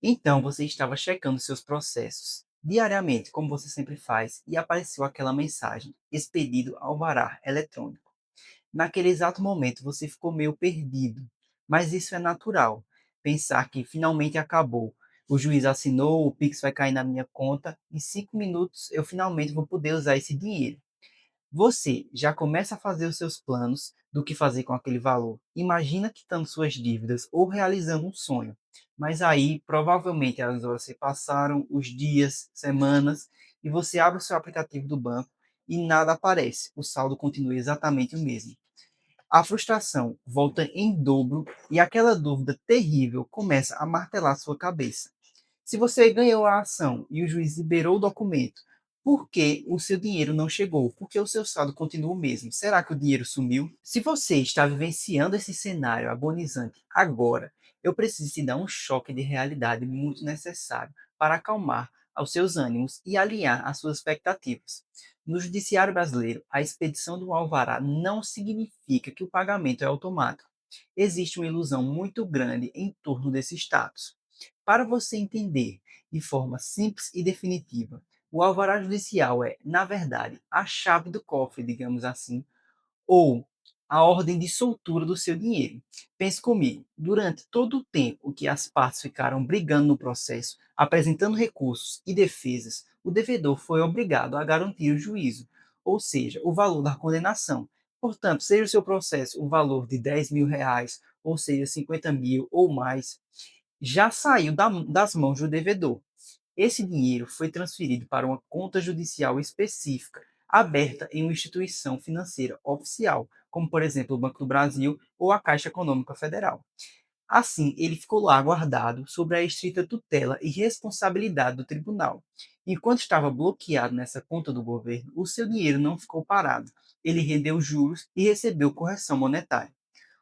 Então você estava checando seus processos diariamente, como você sempre faz, e apareceu aquela mensagem: expedido alvará eletrônico. Naquele exato momento você ficou meio perdido, mas isso é natural. Pensar que finalmente acabou. O juiz assinou, o Pix vai cair na minha conta, em 5 minutos eu finalmente vou poder usar esse dinheiro. Você já começa a fazer os seus planos do que fazer com aquele valor. Imagina quitando suas dívidas ou realizando um sonho. Mas aí, provavelmente, as horas se passaram, os dias, semanas, e você abre o seu aplicativo do banco e nada aparece. O saldo continua exatamente o mesmo. A frustração volta em dobro e aquela dúvida terrível começa a martelar sua cabeça. Se você ganhou a ação e o juiz liberou o documento, por que o seu dinheiro não chegou? Por que o seu saldo continua o mesmo? Será que o dinheiro sumiu? Se você está vivenciando esse cenário agonizante agora, eu preciso te dar um choque de realidade muito necessário para acalmar aos seus ânimos e alinhar as suas expectativas. No judiciário brasileiro, a expedição do alvará não significa que o pagamento é automático. Existe uma ilusão muito grande em torno desse status. Para você entender de forma simples e definitiva, o alvará judicial é, na verdade, a chave do cofre, digamos assim, ou a ordem de soltura do seu dinheiro. Pense comigo, durante todo o tempo que as partes ficaram brigando no processo, apresentando recursos e defesas, o devedor foi obrigado a garantir o juízo, ou seja, o valor da condenação. Portanto, seja o seu processo um valor de R$ 10.000, ou seja, 50 mil ou mais, já saiu das mãos do devedor. Esse dinheiro foi transferido para uma conta judicial específica, aberta em uma instituição financeira oficial, como por exemplo o Banco do Brasil ou a Caixa Econômica Federal. Assim, ele ficou lá guardado sob a estrita tutela e responsabilidade do tribunal. Enquanto estava bloqueado nessa conta do governo, o seu dinheiro não ficou parado. Ele rendeu juros e recebeu correção monetária.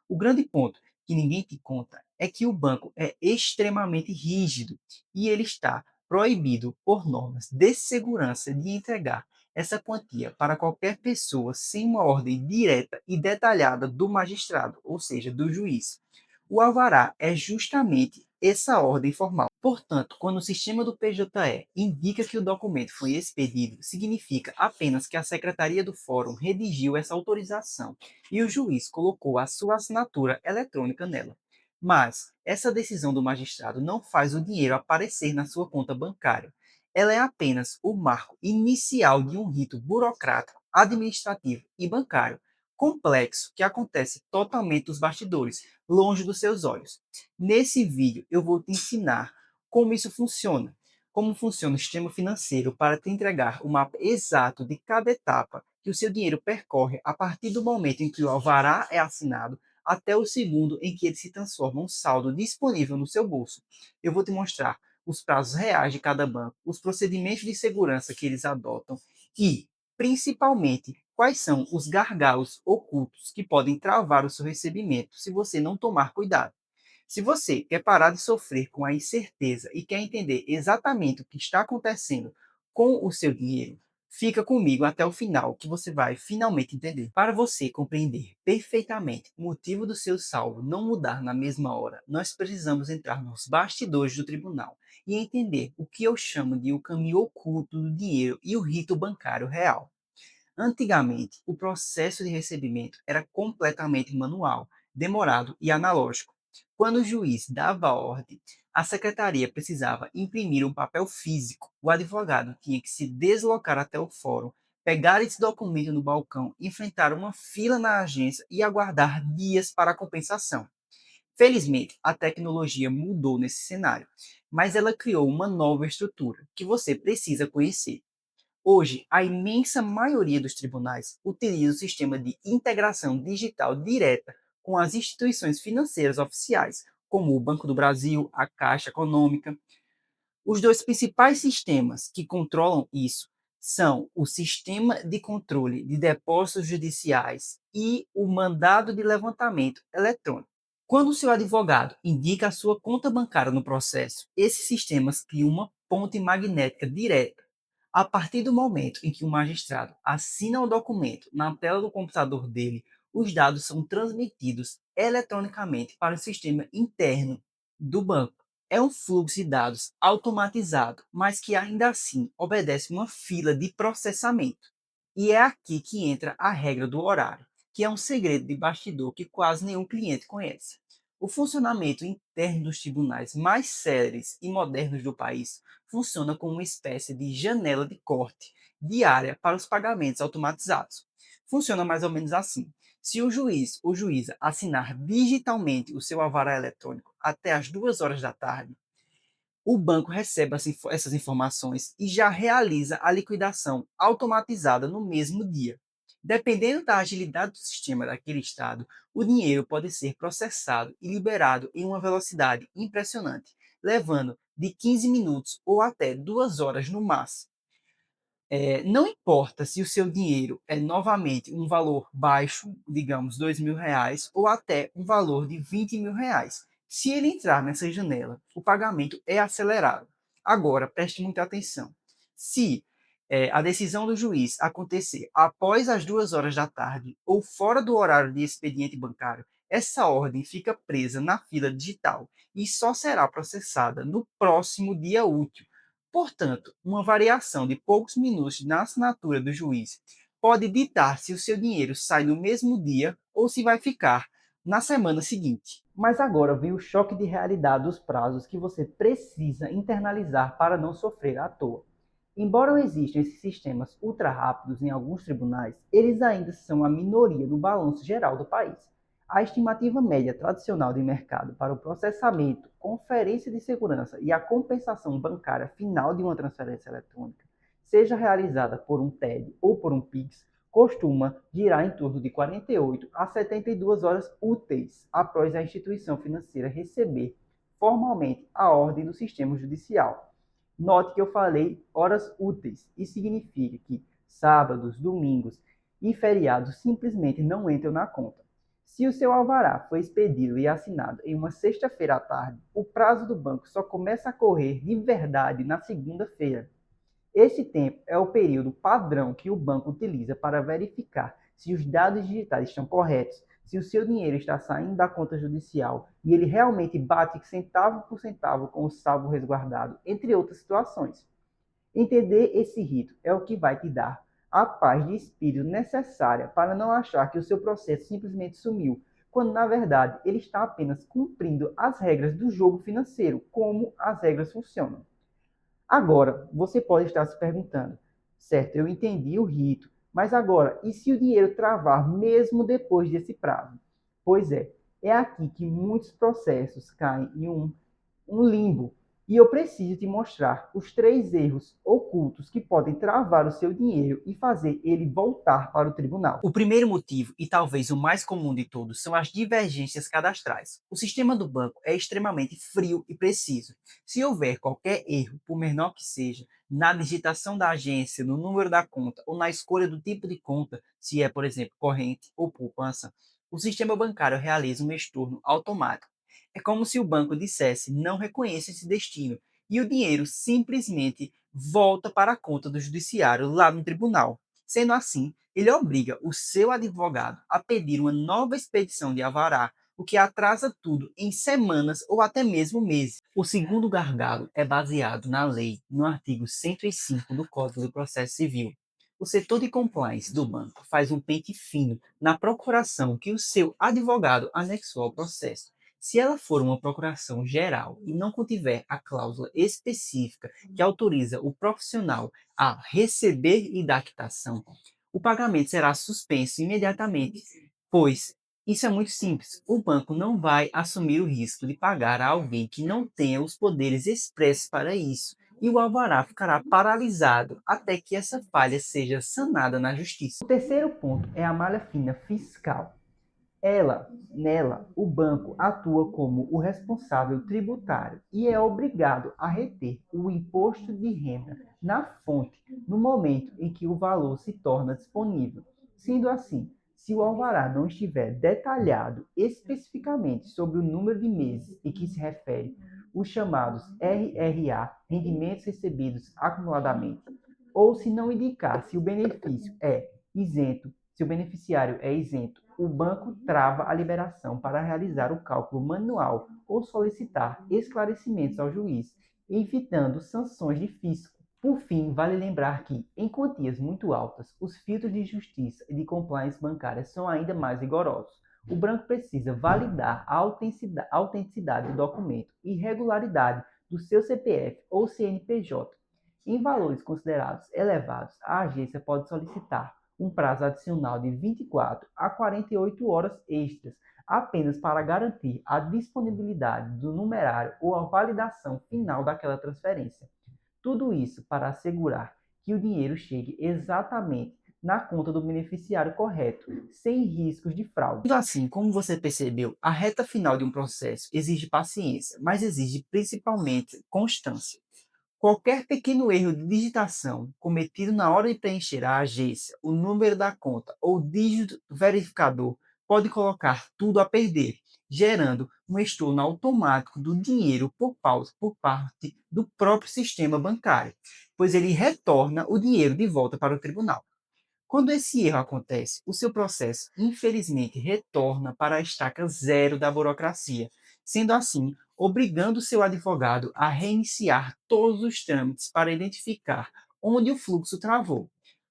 O grande ponto que ninguém te conta é que o banco é extremamente rígido e ele está proibido por normas de segurança de entregar essa quantia para qualquer pessoa sem uma ordem direta e detalhada do magistrado, ou seja, do juiz. O alvará é justamente essa ordem formal. Portanto, quando o sistema do PJE indica que o documento foi expedido, significa apenas que a Secretaria do Fórum redigiu essa autorização e o juiz colocou a sua assinatura eletrônica nela. Mas essa decisão do magistrado não faz o dinheiro aparecer na sua conta bancária. Ela é apenas o marco inicial de um rito burocrático, administrativo e bancário complexo que acontece totalmente nos bastidores, longe dos seus olhos. Nesse vídeo eu vou te ensinar como isso funciona, como funciona o sistema financeiro para te entregar o mapa exato de cada etapa que o seu dinheiro percorre a partir do momento em que o alvará é assinado até o segundo em que ele se transforma em um saldo disponível no seu bolso. Eu vou te mostrar os prazos reais de cada banco, os procedimentos de segurança que eles adotam e, principalmente, quais são os gargalos ocultos que podem travar o seu recebimento se você não tomar cuidado. Se você quer parar de sofrer com a incerteza e quer entender exatamente o que está acontecendo com o seu dinheiro, fica comigo até o final que você vai finalmente entender. Para você compreender perfeitamente o motivo do seu saldo não mudar na mesma hora, nós precisamos entrar nos bastidores do tribunal e entender o que eu chamo de o caminho oculto do dinheiro e o rito bancário real. Antigamente, o processo de recebimento era completamente manual, demorado e analógico. Quando o juiz dava a ordem, a secretaria precisava imprimir um papel físico. O advogado tinha que se deslocar até o fórum, pegar esse documento no balcão, enfrentar uma fila na agência e aguardar dias para a compensação. Felizmente, a tecnologia mudou nesse cenário, mas ela criou uma nova estrutura que você precisa conhecer. Hoje, a imensa maioria dos tribunais utiliza o sistema de integração digital direta com as instituições financeiras oficiais, como o Banco do Brasil, a Caixa Econômica. Os dois principais sistemas que controlam isso são o Sistema de Controle de Depósitos Judiciais e o Mandado de Levantamento Eletrônico. Quando o seu advogado indica a sua conta bancária no processo, esses sistemas criam uma ponte magnética direta. A partir do momento em que o magistrado assina o documento na tela do computador dele, os dados são transmitidos eletronicamente para o sistema interno do banco. É um fluxo de dados automatizado, mas que ainda assim obedece uma fila de processamento. E é aqui que entra a regra do horário, que é um segredo de bastidor que quase nenhum cliente conhece. O funcionamento interno dos tribunais mais céleres e modernos do país funciona como uma espécie de janela de corte diária para os pagamentos automatizados. Funciona mais ou menos assim. Se o juiz ou juíza assinar digitalmente o seu alvará eletrônico até as 2 horas da tarde, o banco recebe essas informações e já realiza a liquidação automatizada no mesmo dia. Dependendo da agilidade do sistema daquele estado, o dinheiro pode ser processado e liberado em uma velocidade impressionante, levando de 15 minutos ou até 2 horas no máximo. Não importa se o seu dinheiro é novamente um valor baixo, digamos R$ 2.000, ou até um valor de R$ 20.000. Se ele entrar nessa janela, o pagamento é acelerado. Agora, preste muita atenção. Se a decisão do juiz acontecer após as 2 horas da tarde ou fora do horário de expediente bancário, essa ordem fica presa na fila digital e só será processada no próximo dia útil. Portanto, uma variação de poucos minutos na assinatura do juiz pode ditar se o seu dinheiro sai no mesmo dia ou se vai ficar na semana seguinte. Mas agora vem o choque de realidade dos prazos que você precisa internalizar para não sofrer à toa. Embora existam esses sistemas ultra rápidos em alguns tribunais, eles ainda são a minoria do balanço geral do país. A estimativa média tradicional de mercado para o processamento, conferência de segurança e a compensação bancária final de uma transferência eletrônica, seja realizada por um TED ou por um PIX, costuma girar em torno de 48 a 72 horas úteis após a instituição financeira receber formalmente a ordem do sistema judicial. Note que eu falei horas úteis, isso significa que sábados, domingos e feriados simplesmente não entram na conta. Se o seu alvará foi expedido e assinado em uma sexta-feira à tarde, o prazo do banco só começa a correr de verdade na segunda-feira. Esse tempo é o período padrão que o banco utiliza para verificar se os dados digitais estão corretos, se o seu dinheiro está saindo da conta judicial e ele realmente bate centavo por centavo com o salvo resguardado, entre outras situações. Entender esse rito é o que vai te dar a paz de espírito necessária para não achar que o seu processo simplesmente sumiu, quando na verdade ele está apenas cumprindo as regras do jogo financeiro, como as regras funcionam. Agora, você pode estar se perguntando, certo, eu entendi o rito, mas agora, e se o dinheiro travar mesmo depois desse prazo? Pois é aqui que muitos processos caem em um limbo. E eu preciso te mostrar os 3 erros ocultos que podem travar o seu dinheiro e fazer ele voltar para o tribunal. O primeiro motivo, e talvez o mais comum de todos, são as divergências cadastrais. O sistema do banco é extremamente frio e preciso. Se houver qualquer erro, por menor que seja, na digitação da agência, no número da conta ou na escolha do tipo de conta, se é, por exemplo, corrente ou poupança, o sistema bancário realiza um estorno automático. É como se o banco dissesse: não reconheço esse destino, e o dinheiro simplesmente volta para a conta do judiciário lá no tribunal. Sendo assim, ele obriga o seu advogado a pedir uma nova expedição de alvará, o que atrasa tudo em semanas ou até mesmo meses. O segundo gargalo é baseado na lei, no artigo 105 do Código do Processo Civil. O setor de compliance do banco faz um pente fino na procuração que o seu advogado anexou ao processo. Se ela for uma procuração geral e não contiver a cláusula específica que autoriza o profissional a receber e dar quitação, o pagamento será suspenso imediatamente, pois isso é muito simples. O banco não vai assumir o risco de pagar a alguém que não tenha os poderes expressos para isso, e o alvará ficará paralisado até que essa falha seja sanada na justiça. O terceiro ponto é a malha fina fiscal. Nela, o banco atua como o responsável tributário e é obrigado a reter o imposto de renda na fonte no momento em que o valor se torna disponível. Sendo assim, se o alvará não estiver detalhado especificamente sobre o número de meses em que se refere, os chamados RRA, rendimentos recebidos acumuladamente, ou se não indicar se o benefício é isento, se o beneficiário é isento, o banco trava a liberação para realizar o cálculo manual ou solicitar esclarecimentos ao juiz, evitando sanções de fisco. Por fim, vale lembrar que, em quantias muito altas, os filtros de justiça e de compliance bancária são ainda mais rigorosos. O banco precisa validar a autenticidade do documento e regularidade do seu CPF ou CNPJ. Em valores considerados elevados, a agência pode solicitar um prazo adicional de 24 a 48 horas extras, apenas para garantir a disponibilidade do numerário ou a validação final daquela transferência. Tudo isso para assegurar que o dinheiro chegue exatamente na conta do beneficiário correto, sem riscos de fraude. Sendo assim, como você percebeu, a reta final de um processo exige paciência, mas exige principalmente constância. Qualquer pequeno erro de digitação cometido na hora de preencher a agência, o número da conta ou o dígito verificador pode colocar tudo a perder, gerando um estorno automático do dinheiro por parte do próprio sistema bancário, pois ele retorna o dinheiro de volta para o tribunal. Quando esse erro acontece, o seu processo, infelizmente, retorna para a estaca zero da burocracia, sendo assim, obrigando seu advogado a reiniciar todos os trâmites para identificar onde o fluxo travou.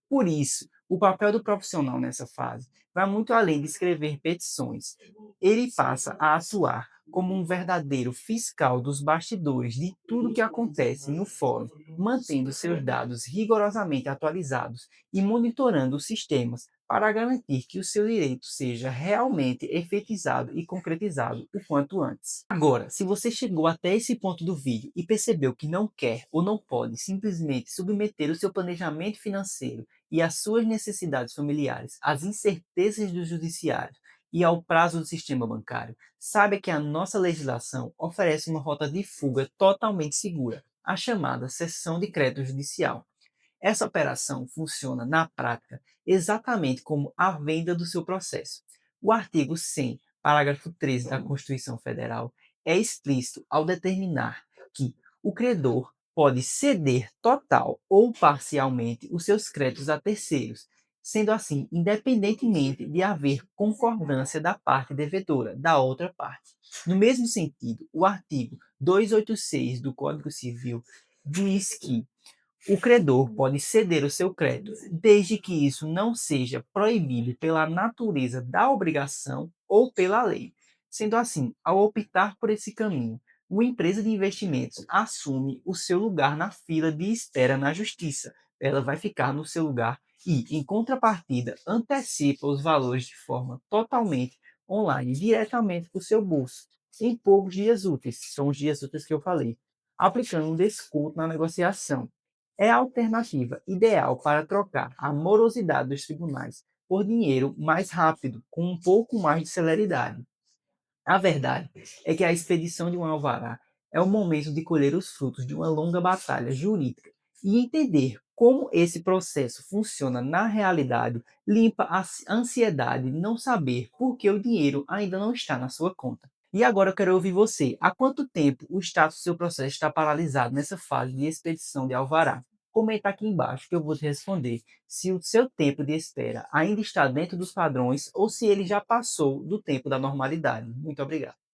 Por isso, o papel do profissional nessa fase vai muito além de escrever petições. Ele passa a atuar como um verdadeiro fiscal dos bastidores de tudo que acontece no fórum, mantendo seus dados rigorosamente atualizados e monitorando os sistemas para garantir que o seu direito seja realmente efetivado e concretizado o quanto antes. Agora, se você chegou até esse ponto do vídeo e percebeu que não quer ou não pode simplesmente submeter o seu planejamento financeiro e as suas necessidades familiares às incertezas do judiciário e ao prazo do sistema bancário, saiba que a nossa legislação oferece uma rota de fuga totalmente segura, a chamada cessão de crédito judicial. Essa operação funciona na prática exatamente como a venda do seu processo. O artigo 100, parágrafo 13 da Constituição Federal é explícito ao determinar que o credor pode ceder total ou parcialmente os seus créditos a terceiros, sendo assim independentemente de haver concordância da parte devedora da outra parte. No mesmo sentido, o artigo 286 do Código Civil diz que o credor pode ceder o seu crédito, desde que isso não seja proibido pela natureza da obrigação ou pela lei. Sendo assim, ao optar por esse caminho, uma empresa de investimentos assume o seu lugar na fila de espera na justiça. Ela vai ficar no seu lugar e, em contrapartida, antecipa os valores de forma totalmente online, diretamente para o seu bolso, em poucos dias úteis, são os dias úteis que eu falei, aplicando um desconto na negociação. É a alternativa ideal para trocar a morosidade dos tribunais por dinheiro mais rápido, com um pouco mais de celeridade. A verdade é que a expedição de um alvará é o momento de colher os frutos de uma longa batalha jurídica e entender como esse processo funciona na realidade limpa a ansiedade de não saber por que o dinheiro ainda não está na sua conta. E agora eu quero ouvir você. Há quanto tempo o status do seu processo está paralisado nessa fase de expedição de alvará? Comenta aqui embaixo que eu vou te responder se o seu tempo de espera ainda está dentro dos padrões ou se ele já passou do tempo da normalidade. Muito obrigado.